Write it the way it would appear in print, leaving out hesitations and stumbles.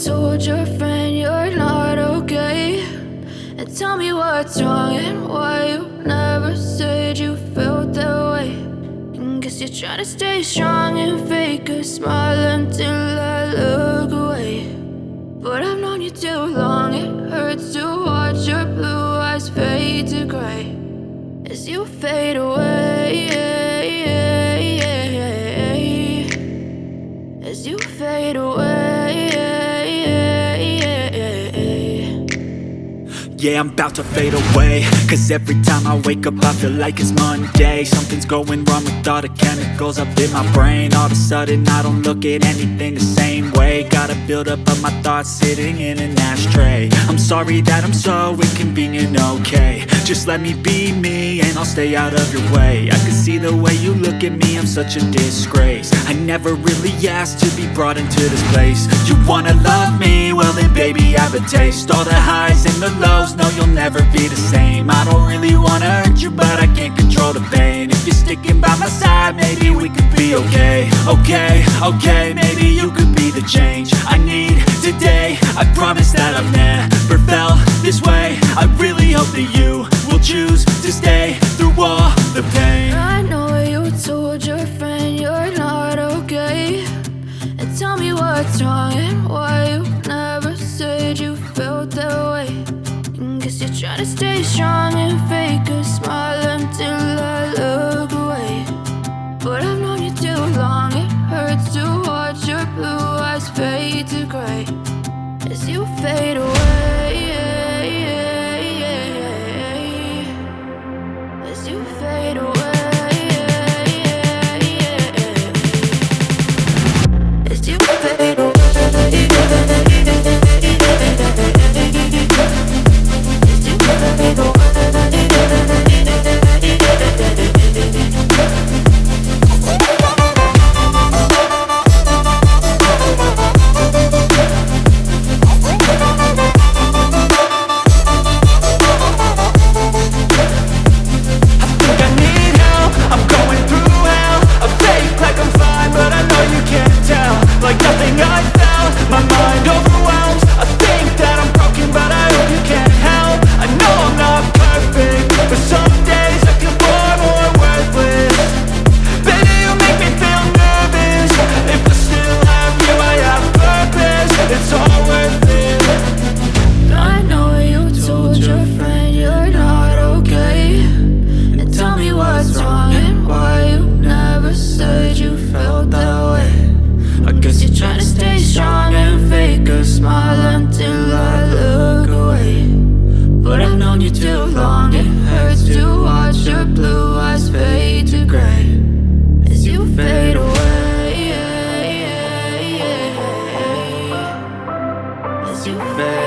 told your friend you're not okay, and tell me what's wrong and why you never said you felt that way. And guess you're trying to stay strong and fake a smile until I look away. But I've known you too long, it hurts to watch your blue eyes fade to gray as you fade away, as you fade away. Yeah, I'm about to fade away, cause every time I wake up I feel like it's Monday. Something's going wrong with all the chemicals up in my brain. All of a sudden I don't look at anything the same way. Gotta build up of my thoughts sitting in an ashtray. I'm sorry that I'm so inconvenient, okay. Just let me be me and I'll stay out of your way. I can see the way you look at me, I'm such a disgrace. I never really asked to be brought into this place. You wanna love me? Well then baby I have a taste. All the highs and the lows, no you'll never be the same. I don't really wanna hurt you but I can't control the pain. If you're sticking by my side maybe we could be okay. Okay, maybe you could be the change I need today. I promise that I've never felt this way. I really hope that you will choose to stay through all the pain. I know you told your friend you're not okay, and tell me what's wrong and why you never said you felt that way. And guess you're trying to stay strong and fake a smile until I look away. But I've known you too long, it hurts to watch your blue eyes fade to gray as you fade away, as you fade away, as you fade away. You fade